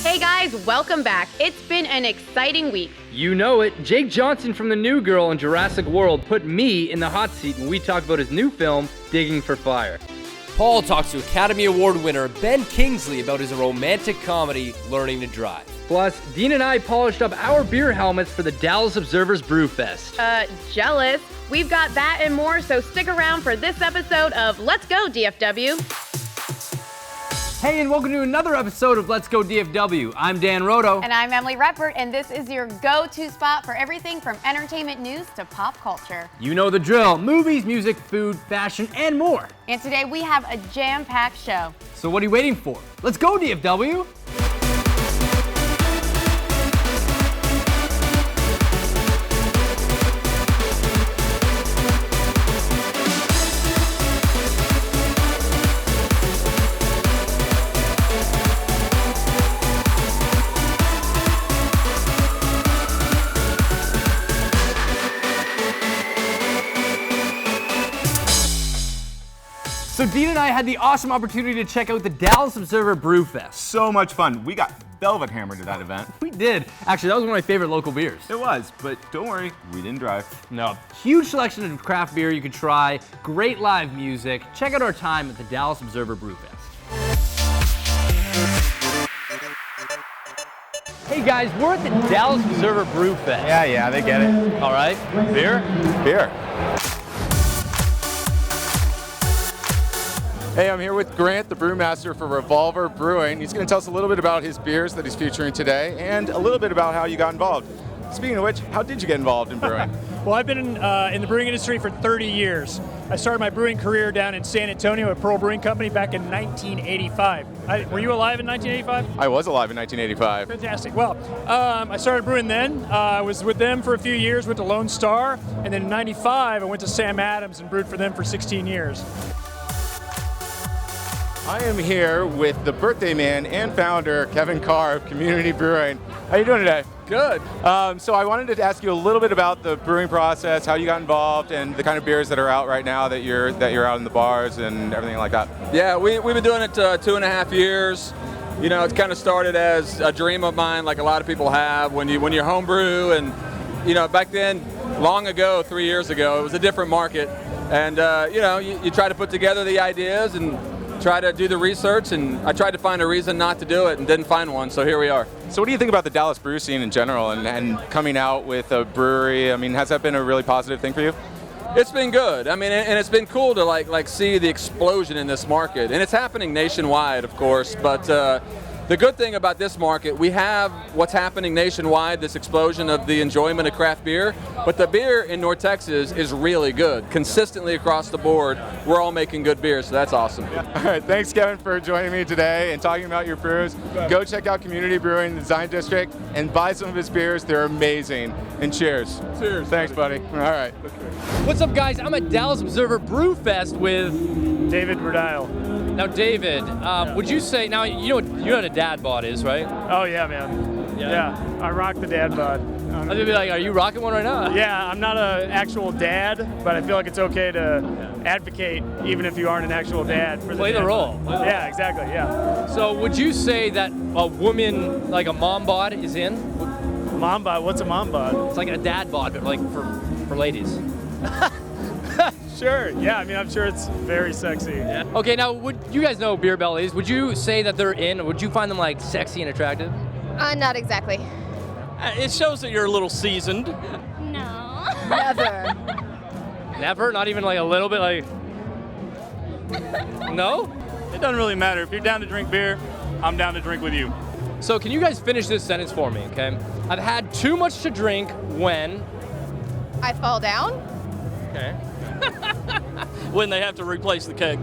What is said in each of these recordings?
Hey guys, welcome back. It's been an exciting week. You know it. Jake Johnson from The New Girl in Jurassic World put me in the hot seat when we talked about his new film, Digging for Fire. Paul talks to Academy Award winner Ben Kingsley about his romantic comedy, Learning to Drive. Plus, Dean and I polished up our beer helmets for the Dallas Observer's Brewfest. Jealous. We've got that and more, so stick around for this episode of Let's Go DFW. Hey, and welcome to another episode of Let's Go DFW. I'm Dan Roto. And I'm Emily Redford, and this is your go-to spot for everything from entertainment news to pop culture. You know the drill. Movies, music, food, fashion, and more. And today we have a jam-packed show. So what are you waiting for? Let's go, DFW! So Dean and I had the awesome opportunity to check out the Dallas Observer Brewfest. So much fun. We got velvet hammered at that event. We did. Actually, that was one of my favorite local beers. It was, but don't worry, we didn't drive. No. Huge selection of craft beer you could try, great live music. Check out our time at the Dallas Observer Brewfest. Hey guys, we're at the Dallas Observer Brewfest. Yeah, they get it. All right. Beer? Beer. Hey, I'm here with Grant, the brewmaster for Revolver Brewing. He's going to tell us a little bit about his beers that he's featuring today and a little bit about how you got involved. Speaking of which, how did you get involved in brewing? Well, I've been in the brewing industry for 30 years. I started my brewing career down in San Antonio at Pearl Brewing Company back in 1985. Were you alive in 1985? I was alive in 1985. Fantastic. Well, I started brewing then. I was with them for a few years, went to Lone Star, and then in 95 I went to Sam Adams and brewed for them for 16 years. I am here with the birthday man and founder, Kevin Carr of Community Brewing. How you doing today? Good. So I wanted to ask you a little bit about the brewing process, how you got involved, and the kind of beers that are out right now that you're out in the bars and everything like that. Yeah, we've been doing it 2.5 years. You know, it kind of started as a dream of mine, like a lot of people have, when you're homebrew. And you know, back then, long ago, 3 years ago, it was a different market. And you know, you try to put together the ideas and try to do the research, and I tried to find a reason not to do it and didn't find one, so here we are. So what do you think about the Dallas brew scene in general and coming out with a brewery? I mean, has that been a really positive thing for you? It's been good. I mean, and it's been cool to like see the explosion in this market, and it's happening nationwide, of course, but the good thing about this market, we have what's happening nationwide, this explosion of the enjoyment of craft beer, but the beer in North Texas is really good. Consistently across the board, we're all making good beer, so that's awesome. All right, thanks Kevin for joining me today and talking about your brews. Go check out Community Brewing in the Design District and buy some of his beers. They're amazing. And cheers. Cheers. Thanks, buddy. All right. What's up, guys? I'm at Dallas Observer Brewfest with David Verdile. Now, David. Would you say now you know what a dad bod is, right? Oh yeah, man. Yeah, I rock the dad bod. I was gonna be like, are you rocking one right now? Yeah, I'm not an actual dad, but I feel like it's okay to advocate even if you aren't an actual dad. For Play the dad role. bod. Yeah, exactly. Yeah. So, would you say that a woman, like a mom bod, is in? Mom bod. What's a mom bod? It's like a dad bod, but like for ladies. Sure. Yeah. I mean, I'm sure it's very sexy. Yeah. Okay. Now, would you guys know beer bellies? Would you say that they're in? Would you find them like sexy and attractive? Not exactly. It shows that you're a little seasoned. No. Never. Never? Not even like a little bit like. No? It doesn't really matter. If you're down to drink beer, I'm down to drink with you. So can you guys finish this sentence for me, okay? I've had too much to drink when... I fall down. Okay. When they have to replace the keg.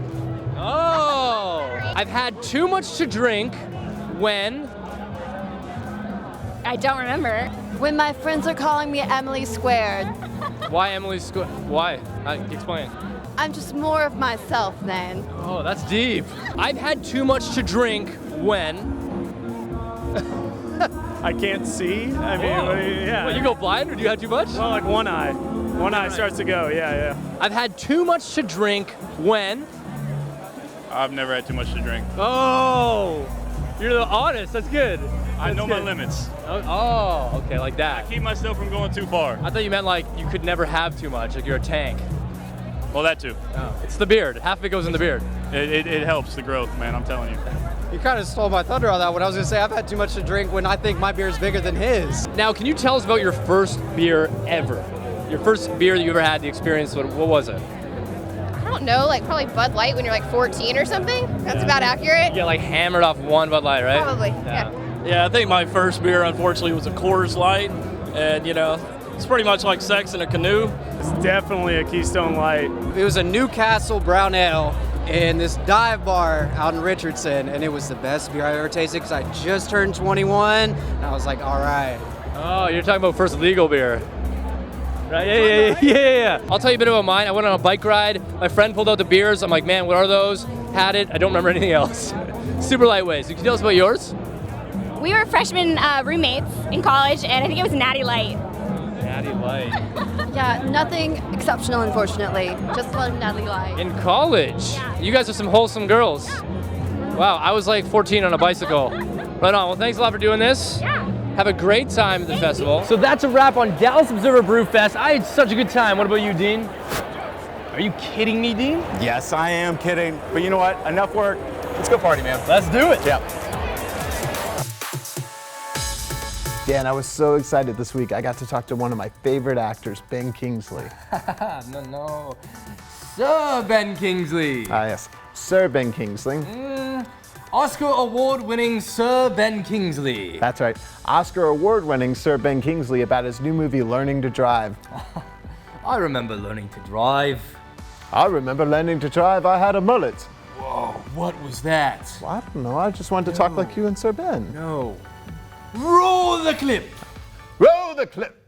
Oh! I've had too much to drink when... I don't remember. When my friends are calling me Emily Squared. Why Emily Squared? Why? Explain. I'm just more of myself then. Oh, that's deep. I've had too much to drink when... I can't see. I mean, yeah. What, you go blind or do you have too much? Well, like one eye. One eye starts to go, yeah. I've had too much to drink when... I've never had too much to drink. Oh! You're honest. That's good. I know my good. limits. Oh, okay, like that. Keep myself from going too far. I thought you meant like you could never have too much, like you're a tank. Well, that too. It's the beard. Half of it goes in the beard. It helps the growth, man. I'm telling you. You kind of stole my thunder on that one. I was going to say I've had too much to drink when I think my beer is bigger than his. Now, can you tell us about your first beer ever? Your first beer that you ever had, the experience, what was it? I don't know, like probably Bud Light when you're like 14 or something. That's about accurate. Yeah, like hammered off one Bud Light, right? Probably, yeah. Yeah, I think my first beer, unfortunately, was a Coors Light. And, you know, it's pretty much like sex in a canoe. It's definitely a Keystone Light. It was a Newcastle Brown Ale in this dive bar out in Richardson, and it was the best beer I ever tasted because I just turned 21, and I was like, all right. Oh, you're talking about first legal beer. Right? Yeah. I'll tell you a bit about mine. I went on a bike ride. My friend pulled out the beers. I'm like, man, what are those? Had it. I don't remember anything else. Super lightweight. So can you tell us about yours? We were freshman roommates in college, and I think it was Natty Light. Natty Light. Yeah, nothing exceptional, unfortunately. Just like Natalie Light. In college? Yeah. You guys are some wholesome girls. Wow, I was like 14 on a bicycle. Right on. Well, thanks a lot for doing this. Yeah. Have a great time at the festival. So that's a wrap on Dallas Observer Brew Fest. I had such a good time. What about you, Dean? Are you kidding me, Dean? Yes, I am kidding. But you know what? Enough work. Let's go party, man. Let's do it. Yeah. Dan, I was so excited this week. I got to talk to one of my favorite actors, Ben Kingsley. No. Sir Ben Kingsley. Yes, Sir Ben Kingsley. Oscar award-winning Sir Ben Kingsley. That's right. Oscar award-winning Sir Ben Kingsley about his new movie, Learning to Drive. I remember learning to drive. I remember learning to drive. I had a mullet. Whoa, what was that? Well, I don't know. I just wanted to talk like you and Sir Ben. No. Roll the clip. Roll the clip.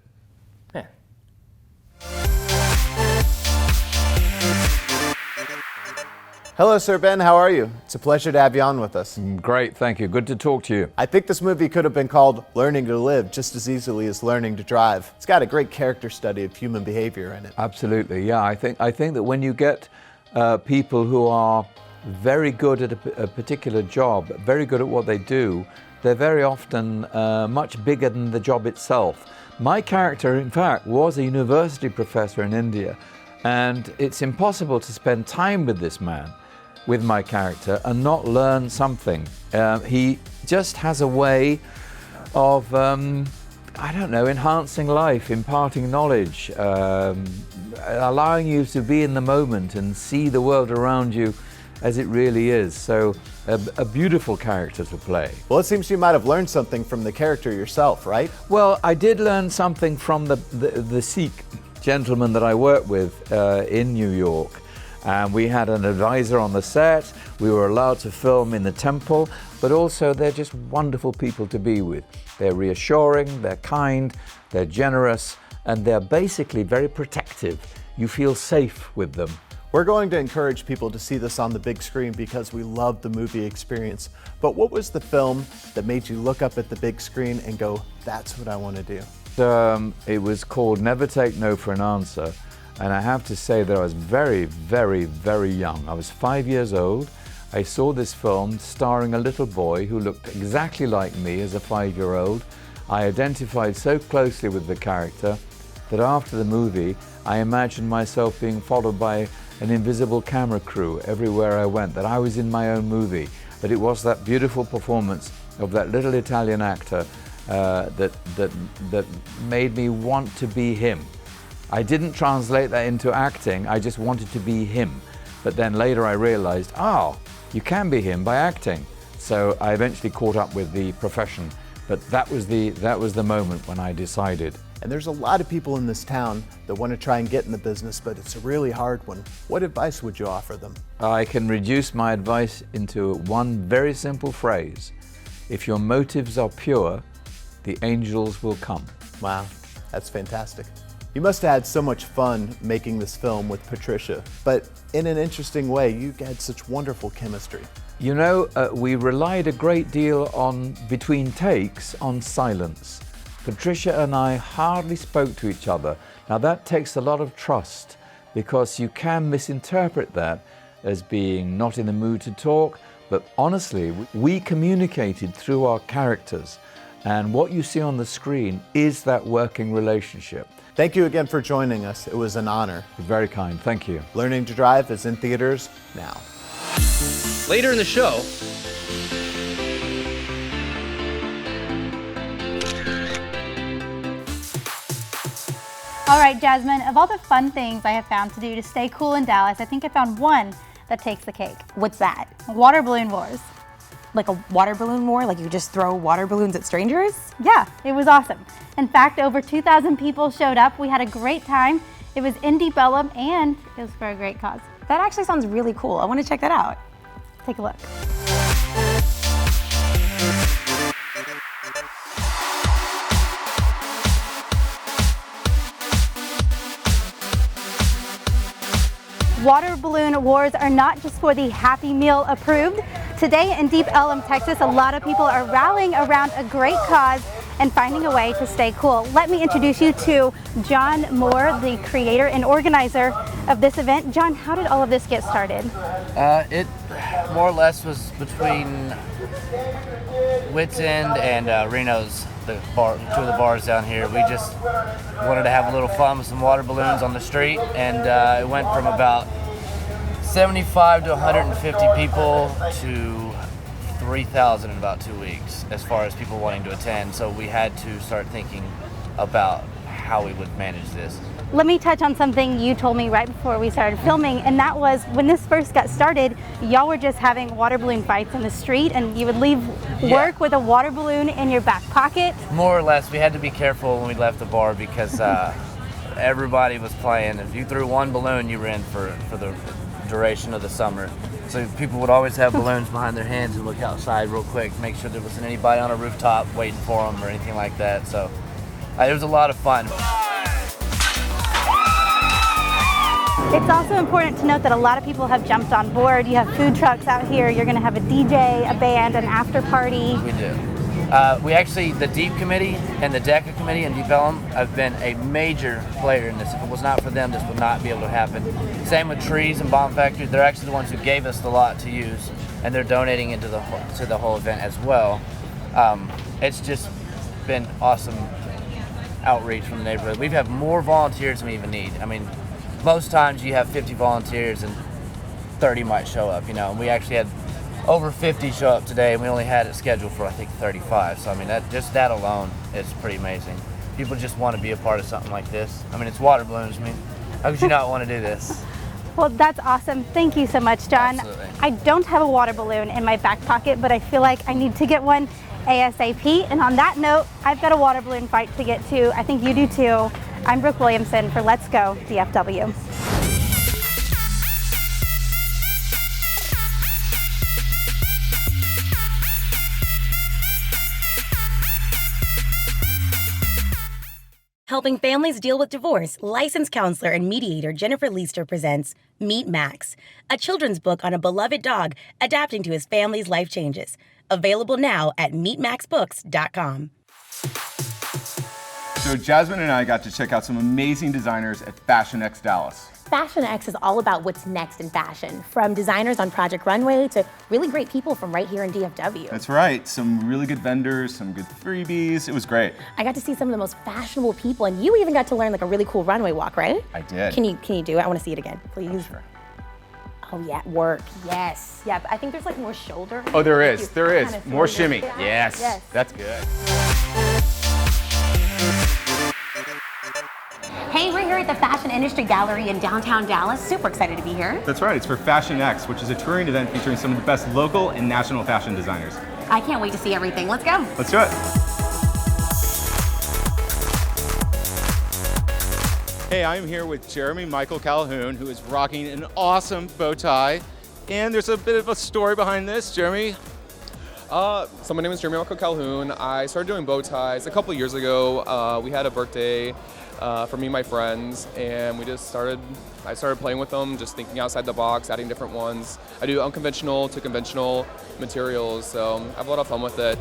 Yeah. Hello, Sir Ben. How are you? It's a pleasure to have you on with us. Great, thank you. Good to talk to you. I think this movie could have been called Learning to Live just as easily as Learning to Drive. It's got a great character study of human behavior in it. Absolutely, yeah. I think that when you get people who are very good at a particular job, very good at what they do, they're very often much bigger than the job itself. My character, in fact, was a university professor in India, and it's impossible to spend time with this man, with my character, and not learn something. He just has a way of, I don't know, enhancing life, imparting knowledge, allowing you to be in the moment and see the world around you as it really is. So a beautiful character to play. Well, it seems you might have learned something from the character yourself, right? Well, I did learn something from the Sikh gentleman that I worked with in New York. And we had an advisor on the set. We were allowed to film in the temple, but also they're just wonderful people to be with. They're reassuring, they're kind, they're generous, and they're basically very protective. You feel safe with them. We're going to encourage people to see this on the big screen because we love the movie experience. But what was the film that made you look up at the big screen and go, that's what I want to do? It was called Never Take No for an Answer. And I have to say that I was very, very, very young. I was 5 years old. I saw this film starring a little boy who looked exactly like me as a 5-year-old. I identified so closely with the character that after the movie, I imagined myself being followed by an invisible camera crew everywhere I went, that I was in my own movie, that it was that beautiful performance of that little Italian actor that made me want to be him. I didn't translate that into acting, I just wanted to be him. But then later I realized, you can be him by acting. So I eventually caught up with the profession, but that was the moment when I decided. And there's a lot of people in this town that want to try and get in the business, but it's a really hard one. What advice would you offer them? I can reduce my advice into one very simple phrase. If your motives are pure, the angels will come. Wow, that's fantastic. You must have had so much fun making this film with Patricia, but in an interesting way, you had such wonderful chemistry. You know, we relied a great deal on, between takes, on silence. Patricia and I hardly spoke to each other. Now that takes a lot of trust because you can misinterpret that as being not in the mood to talk, But honestly, we communicated through our characters, and what you see on the screen is that working relationship. Thank you again for joining us. It was an honor. You're very kind. Thank you. Learning to Drive is in theaters now. Later in the show, all right, Jasmine, of all the fun things I have found to do to stay cool in Dallas, I think I found one that takes the cake. What's that? Water balloon wars. Like a water balloon war? Like you just throw water balloons at strangers? Yeah, it was awesome. In fact, over 2,000 people showed up. We had a great time. It was in Deep Ellum, and it was for a great cause. That actually sounds really cool. I want to check that out. Take a look. Water balloon wars are not just for the Happy Meal approved. Today in Deep Ellum, Texas, a lot of people are rallying around a great cause and finding a way to stay cool. Let me introduce you to John Moore, the creator and organizer of this event. John, how did all of this get started? It more or less was between Wits End and Reno's, two of the bars down here. We just wanted to have a little fun with some water balloons on the street, and it went from about 75 to 150 people to 3,000 in about 2 weeks as far as people wanting to attend. So we had to start thinking about how we would manage this. Let me touch on something you told me right before we started filming, and that was when this first got started, y'all were just having water balloon fights in the street, and you would leave work with a water balloon in your back pocket. More or less, we had to be careful when we left the bar because everybody was playing. If you threw one balloon, you were in for the duration of the summer. So people would always have balloons behind their hands and look outside real quick, make sure there wasn't anybody on a rooftop waiting for them or anything like that. So it was a lot of fun. It's also important to note that a lot of people have jumped on board. You have food trucks out here. You're going to have a DJ, a band, an after party. We do. We actually, the Deep Committee and the DECA Committee in Deep Ellum have been a major player in this. If it was not for them, this would not be able to happen. Same with Trees and Bomb Factory. They're actually the ones who gave us the lot to use, and they're donating into the whole event as well. It's just been awesome outreach from the neighborhood. We've had more volunteers than we even need. I mean, most times you have 50 volunteers and 30 might show up, you know, and we actually had over 50 show up today, and we only had it scheduled for, I think, 35. So, I mean, that alone is pretty amazing. People just want to be a part of something like this. I mean, it's water balloons. I mean, how could you not want to do this? Well, that's awesome. Thank you so much, John. Absolutely. I don't have a water balloon in my back pocket, but I feel like I need to get one ASAP. And on that note, I've got a water balloon fight to get to. I think you do too. I'm Brooke Williamson for Let's Go DFW. Helping families deal with divorce, licensed counselor and mediator Jennifer Leister presents Meet Max, a children's book on a beloved dog adapting to his family's life changes. Available now at meetmaxbooks.com. So Jasmine and I got to check out some amazing designers at Fashion X Dallas. Fashion X is all about what's next in fashion, from designers on Project Runway to really great people from right here in DFW. That's right, some really good vendors, some good freebies. It was great. I got to see some of the most fashionable people, and you even got to learn like a really cool runway walk, right? I did. Can you do it? I want to see it again, please. Sure. Oh yeah, work. Yes. Yeah, but I think there's like more shoulder. Oh, there is. There is. Kind of More shoulder. shimmy. Yes. That's good. Hey, we're here at the Fashion Industry Gallery in downtown Dallas. Super excited to be here. That's right. It's for Fashion X, which is a touring event featuring some of the best local and national fashion designers. I can't wait to see everything. Let's go. Let's do it. Hey, I'm here with Jeremy Michael Calhoun, who is rocking an awesome bow tie. And there's a bit of a story behind this. Jeremy? So my name is Jeremy Michael Calhoun. I started doing bow ties a couple of years ago. We had a birthday for me and my friends, and I started playing with them, just thinking outside the box, adding different ones. I do unconventional to conventional materials, so I have a lot of fun with it.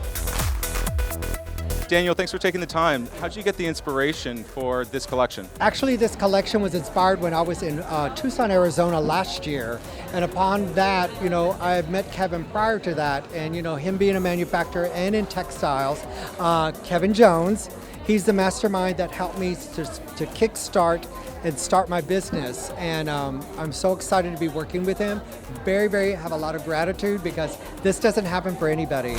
Daniel, thanks for taking the time. How did you get the inspiration for this collection? Actually, this collection was inspired when I was in Tucson, Arizona last year. And upon that, I had met Kevin prior to that. And, him being a manufacturer and in textiles, Kevin Jones, he's the mastermind that helped me to kickstart and start my business. And I'm so excited to be working with him. Very, have a lot of gratitude because this doesn't happen for anybody.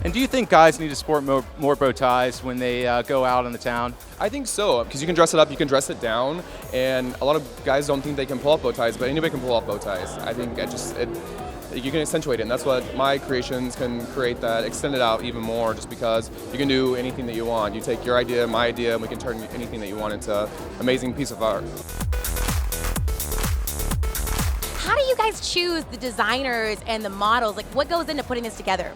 And do you think guys need to sport more bow ties when they go out in the town? I think so, because you can dress it up, you can dress it down, and a lot of guys don't think they can pull off bow ties, but anybody can pull off bow ties. I think you can accentuate it, and that's what my creations can create, that extend it out even more, just because you can do anything that you want. You take your idea, my idea, and we can turn anything that you want into an amazing piece of art. How do you guys choose the designers and the models? Like, what goes into putting this together?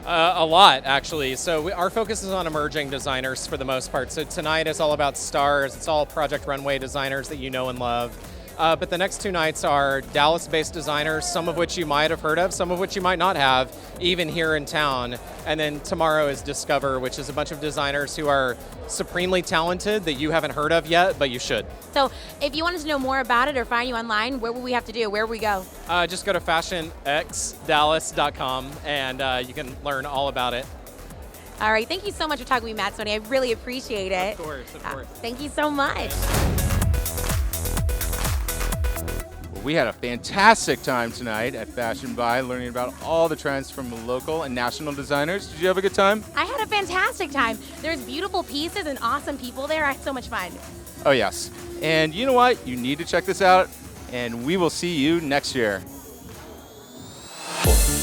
A lot, actually. So our focus is on emerging designers for the most part. So tonight is all about stars. It's all Project Runway designers that you know and love. But the next two nights are Dallas-based designers, some of which you might have heard of, some of which you might not have, even here in town. And then tomorrow is Discover, which is a bunch of designers who are supremely talented that you haven't heard of yet, but you should. So if you wanted to know more about it or find you online, what would we have to do? Where would we go? Just go to fashionxdallas.com and you can learn all about it. All right. Thank you so much for talking to me, Matt Stoney. I really appreciate it. Of course. Thank you so much. We had a fantastic time tonight at Fashion Buy, learning about all the trends from local and national designers. Did you have a good time? I had a fantastic time. There's beautiful pieces and awesome people there. I had so much fun. Oh, yes. And you know what? You need to check this out, and we will see you next year.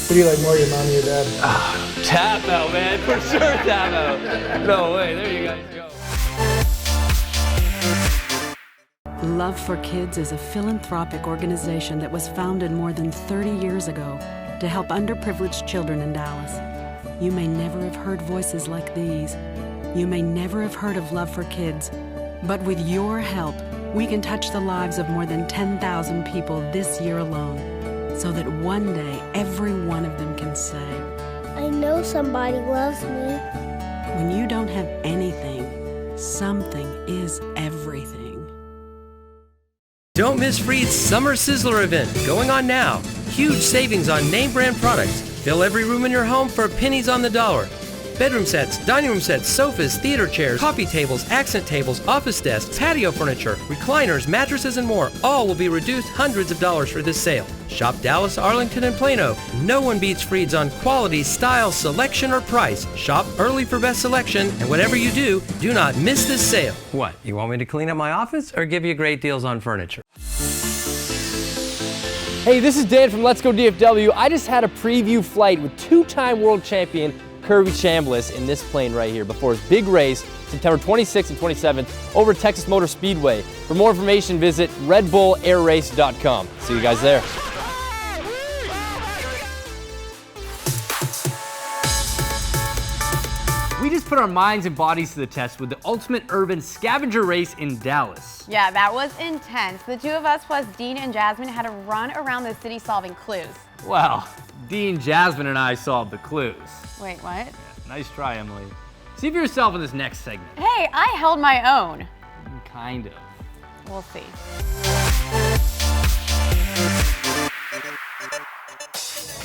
Who do you like more, your mom or your dad? Tap out, man. For sure, tap out. No way. There you guys go. Love for Kids is a philanthropic organization that was founded more than 30 years ago to help underprivileged children in Dallas. You may never have heard voices like these. You may never have heard of Love for Kids. But with your help, we can touch the lives of more than 10,000 people this year alone, so that one day every one of them can say, I know somebody loves me. When you don't have anything, something is everything. Don't miss Freed's Summer Sizzler event going on now. Huge savings on name brand products. Fill every room in your home for pennies on the dollar. Bedroom sets, dining room sets, sofas, theater chairs, coffee tables, accent tables, office desks, patio furniture, recliners, mattresses, and more. All will be reduced hundreds of dollars for this sale. Shop Dallas, Arlington, and Plano. No one beats Freed's on quality, style, selection, or price. Shop early for best selection, and whatever you do, do not miss this sale. What, you want me to clean up my office or give you great deals on furniture? Hey, this is Dan from Let's Go DFW. I just had a preview flight with two-time world champion Kirby Chambliss in this plane right here before his big race, September 26th and 27th, over Texas Motor Speedway. For more information, visit redbullairrace.com. See you guys there. We just put our minds and bodies to the test with the ultimate urban scavenger race in Dallas. Yeah, that was intense. The two of us plus Dean and Jasmine had to run around the city solving clues. Well, Dean, Jasmine, and I solved the clues. Wait, what? Yeah, nice try, Emily. See for yourself in this next segment. Hey, I held my own. Kind of. We'll see.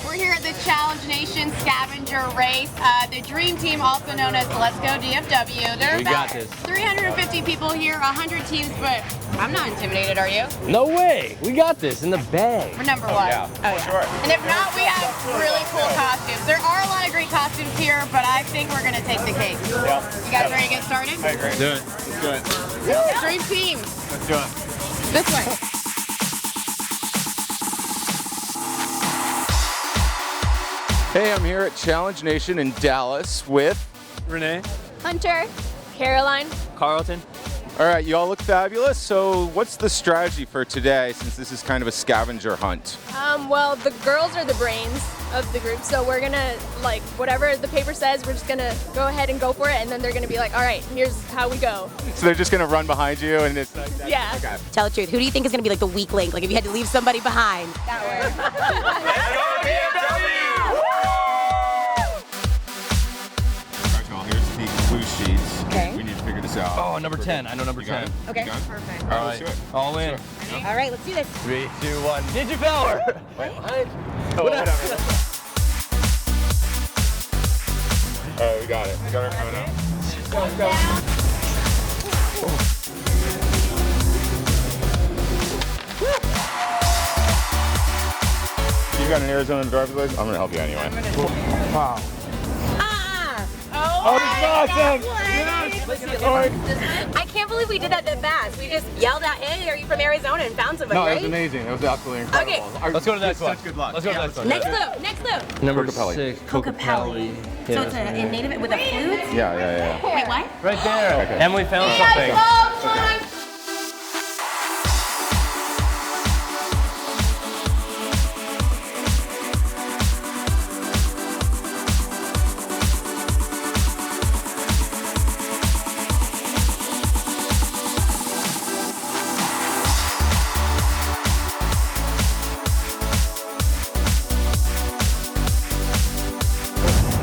We're here at the Challenge Nation Scavenger Race. The Dream Team, also known as Let's Go DFW. There are about 350 people here, 100 teams, but I'm not intimidated, are you? No way. We got this in the bag. We're number one. Yeah. Oh, yeah. Sure. And if not, we have really cool costumes. There are a lot of great costumes here, but I think we're going to take the cake. Yeah. You guys ready to get started? I agree. Do it. Let's do it. Dream Team. Let's do it. This way. Hey, I'm here at Challenge Nation in Dallas with Renee, Hunter, Caroline, Carlton. All right, you all look fabulous. So what's the strategy for today, since this is kind of a scavenger hunt? Well, the girls are the brains of the group, so we're gonna, like, whatever the paper says, we're just gonna go ahead and go for it, and then they're gonna be like, all right, here's how we go. So they're just gonna run behind you and it's like that? Yeah. Okay. Tell the truth. Who do you think is going to be like the weak link? Like if you had to leave somebody behind? Oh, number 10. I know number 10. Okay. Perfect. All right. All in. All right, let's do this. 3, 2, 1. Ninja Power. Wait, what? Oh, whatever. Oh, we got it. We got our phone out. Let's go. You got an Arizona driver's license? I'm gonna help you anyway. Wow. Oh, this is awesome! I can't believe we did that fast. We just yelled out, "Hey, are you from Arizona?" and found somebody, No, right? it was amazing. It was absolutely incredible. Okay. Let's go to the next one. Such good luck. Let's go to the next one. Next clue. Next clue. Number Kokopelli. 6. Kokopelli. So it's a native with a flute? Yeah. Wait, what? Right there. Okay. Emily found something.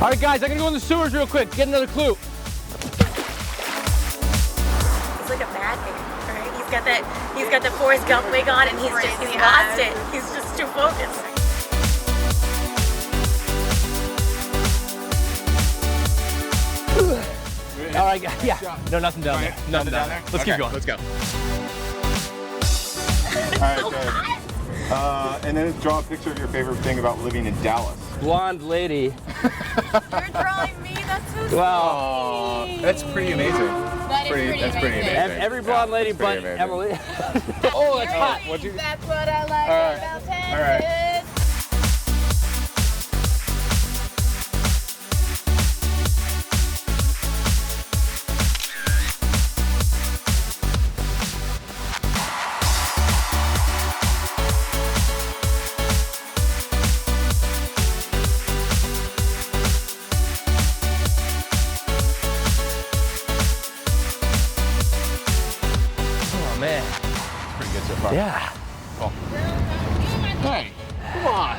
All right, guys, I'm gonna go in the sewers real quick. Get another clue. He's like a madman, right? He's got the Forrest Gump wig on, and he's lost it. He's just too focused. All right, yeah. No, nothing down there. Nothing down there. Let's keep going. Let's go. All right, good. And then draw a picture of your favorite thing about living in Dallas. Blonde lady. You're drawing me. That's so Wow. sweet. That's pretty amazing. That is pretty amazing. Every blonde lady but Emily. Oh, that's hot. That's what I like about Texas. All right. Man. It's pretty good so far. Yeah. Cool. Hey, come on.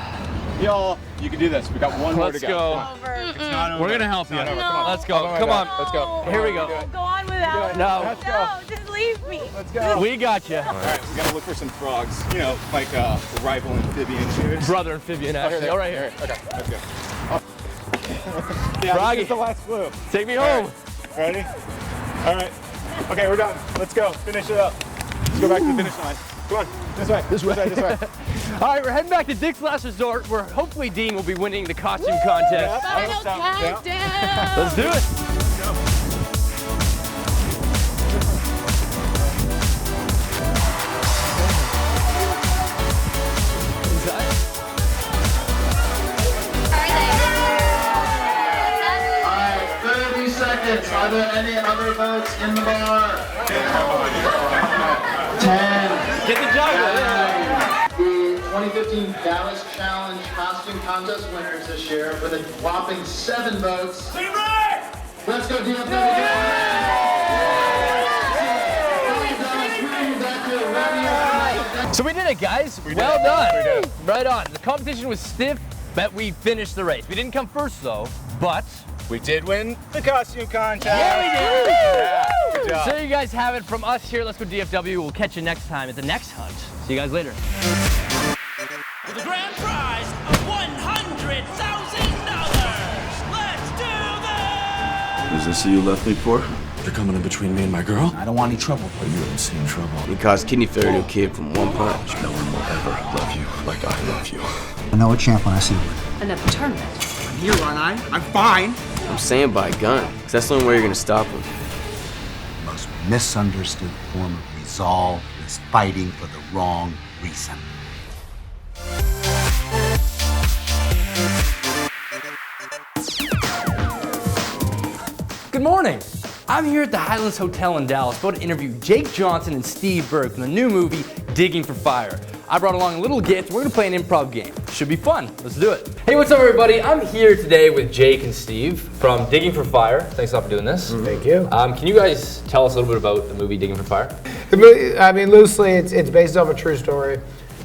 Y'all, you can do this. We got one more to go. Let's go. It's not over. We're gonna help you. It's not over. Come on. Let's go. Come on. Let's go. Here we go. Go on without it. No. Let's go. No, just leave me. Let's go. We got you. All right, we gotta look for some frogs. You know, like rival amphibian shoes. Brother amphibian, actually. All right, here. Okay, let's go. Yeah, Froggy. this is the last clue. Take me All home. right. Ready? All right. Okay, we're done. Let's go. Finish it up. Let's go back to the finish line. Come on. This way. This way. This way. All right, we're heading back to Dick's Last Resort, where hopefully Dean will be winning the costume contest. Final countdown. Let's do it. All right, 30 seconds. Are there any other votes in the bar? 10. Get the juggle. The 2015 Dallas Challenge Costume Contest winners this year with a whopping 7 votes. Let's go DFW. So we did it, guys. Well done. Right on. The competition was stiff, but we finished the race. We didn't come first, though, but we did win the costume contest. Yeah, we did. Yeah, good job. So you guys have it from us here. Let's Go DFW. We'll catch you next time at the next hunt. See you guys later. With a grand prize of $100,000. Let's do this! Is this who you left me for? You're coming in between me and my girl? I don't want any trouble. But you're in the same trouble. You caused kidney failure to a kid from one punch. No one will ever love you like I love you. I know a champ when I see one. Another tournament. I'm here, aren't I? I'm fine. I'm saying by a gun, because that's the only way you're going to stop him. The most misunderstood form of resolve is fighting for the wrong reason. Good morning. I'm here at the Highlands Hotel in Dallas, about to interview Jake Johnson and Steve Berg from the new movie, Digging for Fire. I brought along a little gift. We're gonna play an improv game. Should be fun. Let's do it. Hey, what's up, everybody? I'm here today with Jake and Steve from Digging for Fire. Thanks a lot for doing this. Thank you. Can you guys tell us a little bit about the movie Digging for Fire? The movie, I mean, loosely, it's based off a true story.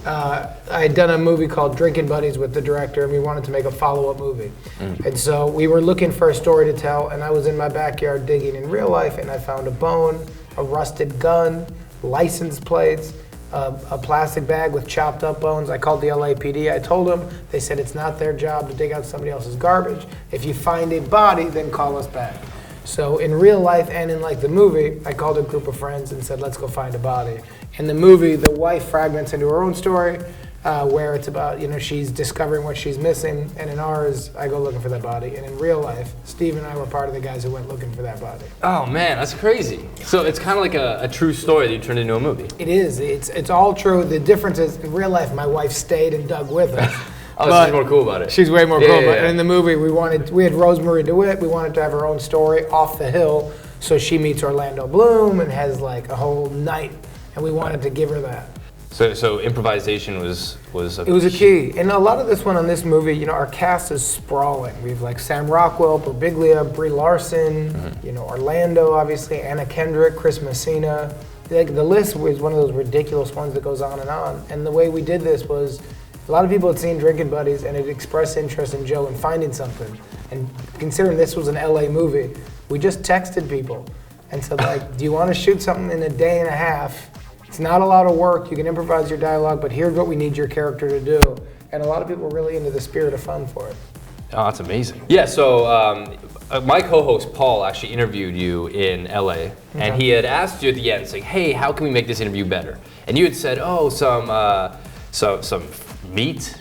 I had done a movie called Drinking Buddies with the director, and we wanted to make a follow-up movie. And so we were looking for a story to tell, and I was in my backyard digging in real life, and I found a bone, a rusted gun, license plates, a plastic bag with chopped up bones. I called the LAPD. I told them. They said it's not their job to dig out somebody else's garbage. If you find a body, then call us back. So in real life and in like the movie, I called a group of friends and said, let's go find a body. In the movie, the wife fragments into her own story, where it's about, she's discovering what she's missing, and in ours, I go looking for that body. And in real life, Steve and I were part of the guys who went looking for that body. Oh man, that's crazy. So it's kind of like a true story that you turned into a movie. It is. It's all true. The difference is, in real life, my wife stayed and dug with us. Oh, she's more cool about it. She's way more cool. Yeah. But in the movie, we had Rosemary DeWitt. We wanted to have her own story off the hill, so she meets Orlando Bloom and has like a whole night, and we wanted to give her that. So improvisation was It was a key, and a lot of this one on this movie, our cast is sprawling. We have like Sam Rockwell, Birbiglia, Brie Larson, Orlando, obviously, Anna Kendrick, Chris Messina. Like the list was one of those ridiculous ones that goes on. And the way we did this was, a lot of people had seen Drinking Buddies and had expressed interest in Joe in finding something. And considering this was an LA movie, we just texted people and said like, do you want to shoot something in a day and a half? It's not a lot of work, you can improvise your dialogue, but here's what we need your character to do. And a lot of people were really into the spirit of fun for it. Oh, that's amazing. Yeah, so my co-host Paul actually interviewed you in LA, and he had asked you at the end, saying, hey, how can we make this interview better? And you had said, oh, some meat,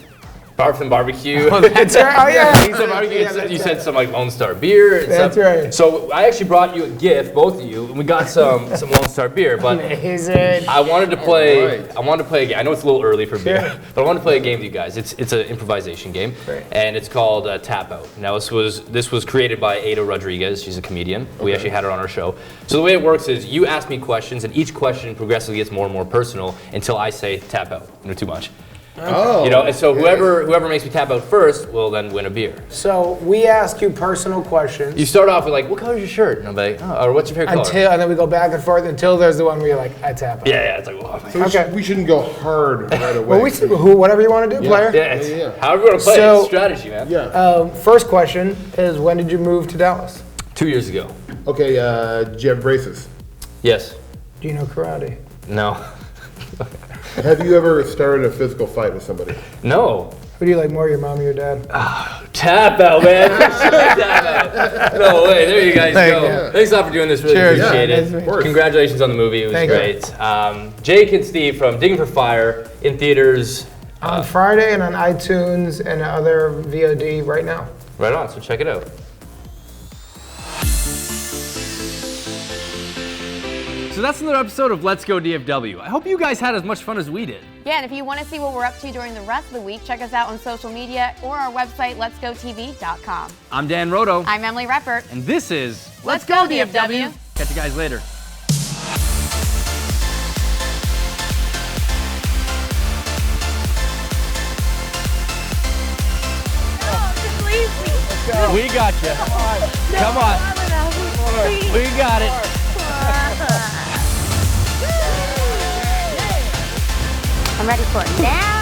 some barbecue. Oh, that's right. Oh, yeah. Some barbecue. You said some like Lone Star beer. And that's stuff. Right. So I actually brought you a gift, both of you, and we got some Lone Star beer. But I wanted to play. I wanted to play a game. I know it's a little early for beer, but I wanted to play a game with you guys. It's an improvisation game, and it's called Tap Out. Now this was created by Ada Rodriguez. She's a comedian. We actually had her on our show. So the way it works is you ask me questions, and each question progressively gets more and more personal until I say tap out. Too much. Oh, and so whoever makes me tap out first will then win a beer. So we ask you personal questions. You start off with like, what color is your shirt? And I'm like, oh, or what's your favorite color? And then we go back and forth until there's the one where you're like, I tap out. Yeah, it's like, well, so we shouldn't go hard right away. Well, whatever you want to do, player. Yeah. However you want to play, it's strategy, man. Yeah. First question is, when did you move to Dallas? 2 years ago. Okay, do you have braces? Yes. Do you know karate? No. Have you ever started a physical fight with somebody? No. Who do you like more, your mom or your dad? Tap out, man. Tap out. No way. There you guys go. Thanks a lot for doing this. Really appreciate it. Congratulations on the movie. It was great. Jake and Steve from Digging for Fire in theaters on Friday and on iTunes and other VOD right now. Right on. So check it out. So that's another episode of Let's Go DFW. I hope you guys had as much fun as we did. Yeah, and if you want to see what we're up to during the rest of the week, check us out on social media or our website, letsgotv.com. I'm Dan Roto. I'm Emily Reppert. And this is Let's Go DFW. Catch you guys later. We got you. Come on. We got it. I'm ready for it now.